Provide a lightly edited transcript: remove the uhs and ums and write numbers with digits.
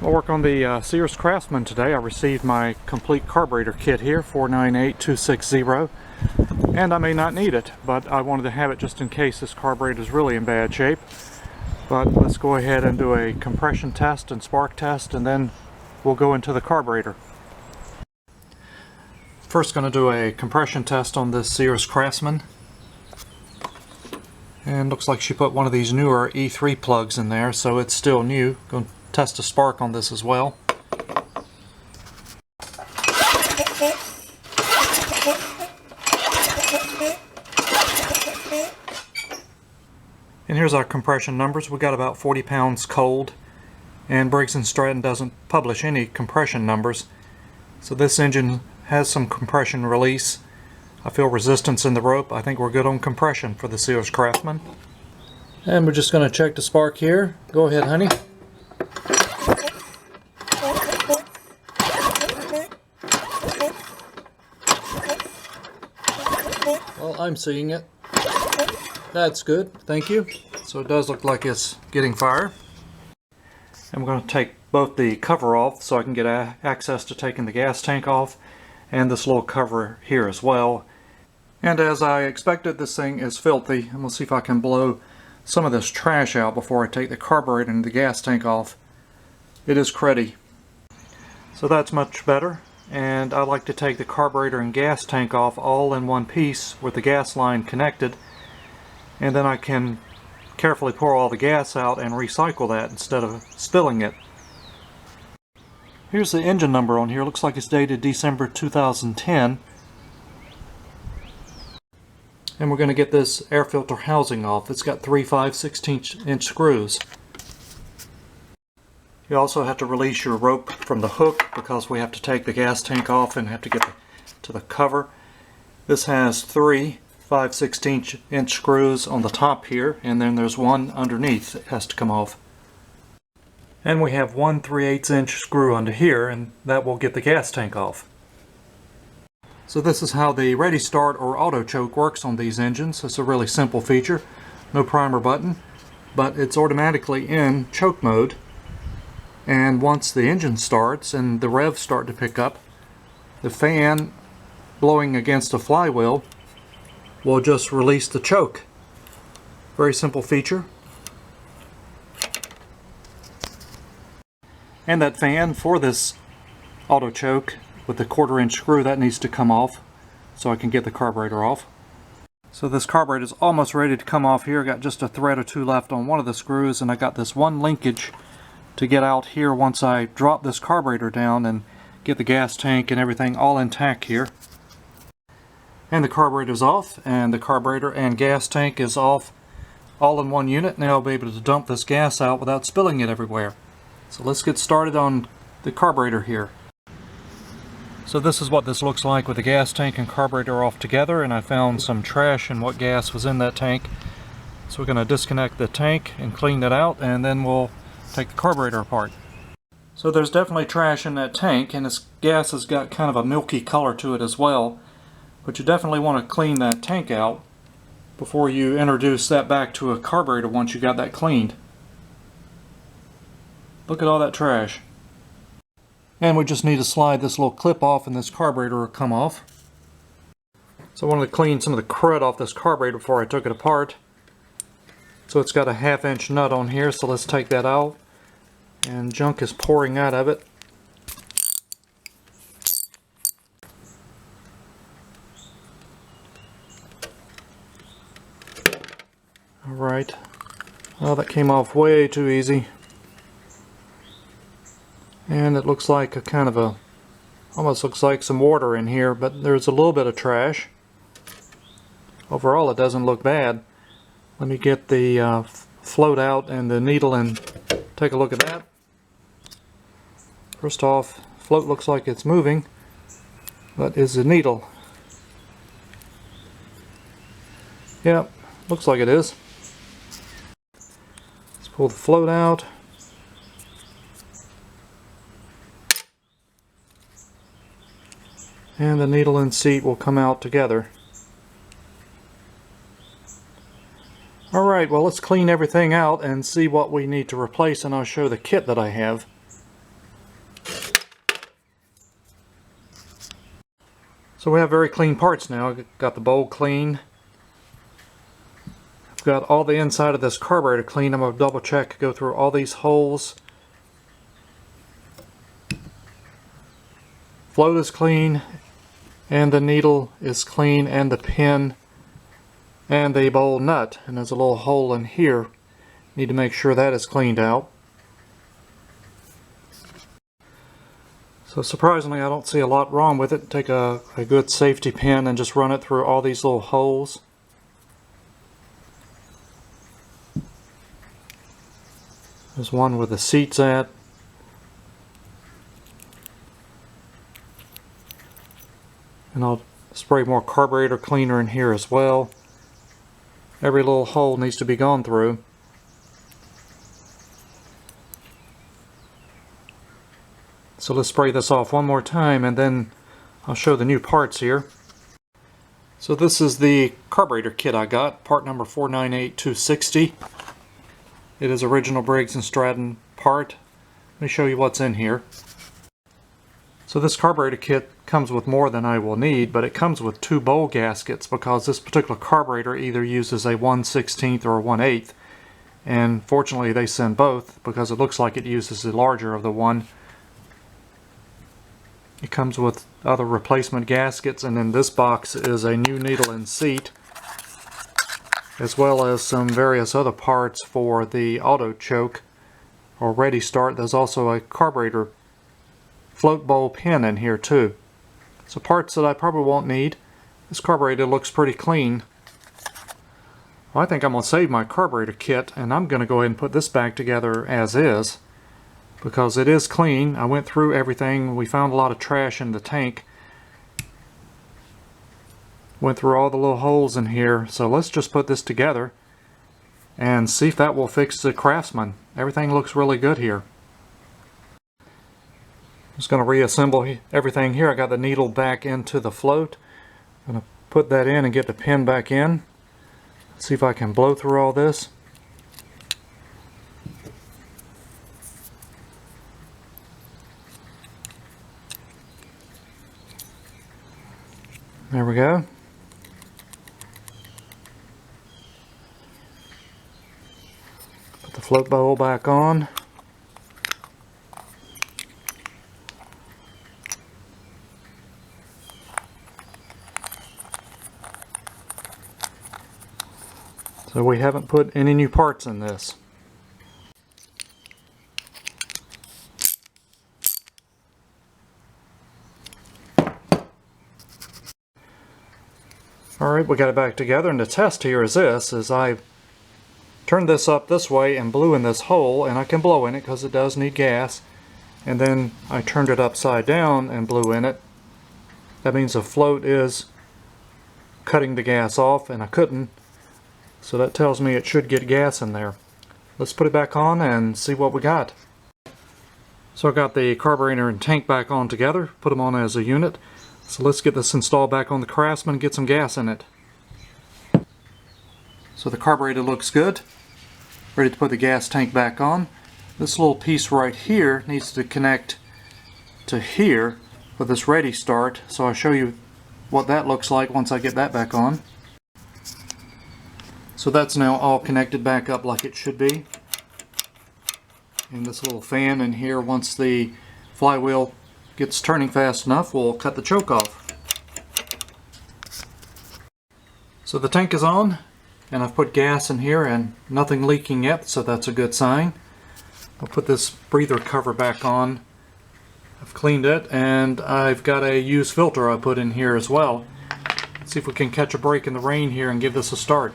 I'll work on the Sears Craftsman today. I received my complete carburetor kit here, 498260, and I may not need it, but I wanted to have it just in case this carburetor is really in bad shape. But let's go ahead and do a compression test and spark test, and then we'll go into the carburetor. First, going to do a compression test on this Sears Craftsman. And looks like she put one of these newer E3 plugs in there, so it's still new. Going to test a spark on this as well. And here's our compression numbers. We got about 40 pounds cold, and Briggs & Stratton doesn't publish any compression numbers. So this engine has some compression release. I feel resistance in the rope. I think we're good on compression for the Sears Craftsman. And we're just going to check the spark here. Go ahead, honey. Well, I'm seeing it. That's good, thank you. So it does look like it's getting fire. I'm going to take both the cover off so I can get access to taking the gas tank off, and this little cover here as well. And as I expected, this thing is filthy. I'm going to see if I can blow some of this trash out before I take the carburetor and the gas tank off. It is cruddy. So that's much better. And I like to take the carburetor and gas tank off all in one piece with the gas line connected, and then I can carefully pour all the gas out and recycle that instead of spilling it. Here's the engine number on here. Looks like it's dated December 2010. And we're going to get this air filter housing off. It's got 3 5/16" screws. You also have to release your rope from the hook because we have to take the gas tank off and have to get to the cover. This has 3 5/16" screws on the top here, and then there's one underneath that has to come off. And we have 1 3/8" screw under here, and that will get the gas tank off. So this is how the ready start or auto choke works on these engines. It's a really simple feature. No primer button, but it's automatically in choke mode. And once the engine starts and the revs start to pick up, the fan blowing against a flywheel will just release the choke. Very simple feature. And that fan for this auto choke with the 1/4" screw, that needs to come off so I can get the carburetor off. So this carburetor is almost ready to come off here. Got just a thread or two left on one of the screws, and I got this one linkage to get out here once I drop this carburetor down and get the gas tank and everything all intact here. And the carburetor is off, and the carburetor and gas tank is off all in one unit. Now I'll be able to dump this gas out without spilling it everywhere. So let's get started on the carburetor here. So this is what this looks like with the gas tank and carburetor off together, and I found some trash and what gas was in that tank. So we're going to disconnect the tank and clean that out, and then we'll take the carburetor apart. So there's definitely trash in that tank, and this gas has got kind of a milky color to it as well. But you definitely want to clean that tank out before you introduce that back to a carburetor once you got that cleaned. Look at all that trash. And we just need to slide this little clip off and this carburetor will come off. So I wanted to clean some of the crud off this carburetor before I took it apart. So it's got a 1/2" nut on here, so let's take that out. And junk is pouring out of it. Alright. Well, that came off way too easy. And it looks like a kind of a, almost looks like some water in here, but there's a little bit of trash. Overall, it doesn't look bad. Let me get the float out and the needle and take a look at that. First off, float looks like it's moving, but is the needle? Yep, looks like it is. Let's pull the float out. And the needle and seat will come out together. Alright, well, let's clean everything out and see what we need to replace, and I'll show the kit that I have. So we have very clean parts now. I've got the bowl clean. I've got all the inside of this carburetor clean. I'm going to double check, go through all these holes. Float is clean, and the needle is clean, and the pin, and the bowl nut. And there's a little hole in here. Need to make sure that is cleaned out. So surprisingly, I don't see a lot wrong with it. Take a good safety pin and just run it through all these little holes. There's one where the seat's at. And I'll spray more carburetor cleaner in here as well. Every little hole needs to be gone through. So let's spray this off one more time, and then I'll show the new parts here. So this is the carburetor kit I got, part number 498260. It is original Briggs & Stratton part. Let me show you what's in here. So this carburetor kit comes with more than I will need, but it comes with 2 bowl gaskets because this particular carburetor either uses a 1/16 or a 1/8. And fortunately they send both because it looks like it uses the larger of the one. It comes with other replacement gaskets, and in this box is a new needle and seat, as well as some various other parts for the auto choke or ready start. There's also a carburetor float bowl pin in here too. So parts that I probably won't need. This carburetor looks pretty clean. Well, I think I'm going to save my carburetor kit, and I'm going to go ahead and put this back together as is, because it is clean. I went through everything. We found a lot of trash in the tank. Went through all the little holes in here. So let's just put this together and see if that will fix the Craftsman. Everything looks really good here. I'm just going to reassemble everything here. I got the needle back into the float. I'm going to put that in and get the pin back in. See if I can blow through all this. There we go. Put the float bowl back on. So we haven't put any new parts in this. Alright, we got it back together, and the test here is this, is I turned this up this way and blew in this hole, and I can blow in it because it does need gas, and then I turned it upside down and blew in it. That means the float is cutting the gas off, and I couldn't, so that tells me it should get gas in there. Let's put it back on and see what we got. So I got the carburetor and tank back on together, put them on as a unit. So let's get this installed back on the Craftsman and get some gas in it. So the carburetor looks good. Ready to put the gas tank back on. This little piece right here needs to connect to here with this ready start. So I'll show you what that looks like once I get that back on. So that's now all connected back up like it should be. And this little fan in here, once the flywheel gets turning fast enough, we'll cut the choke off. So the tank is on, and I've put gas in here and nothing leaking yet, so that's a good sign. I'll put this breather cover back on. I've cleaned it, and I've got a used filter I put in here as well. Let's see if we can catch a break in the rain here and give this a start.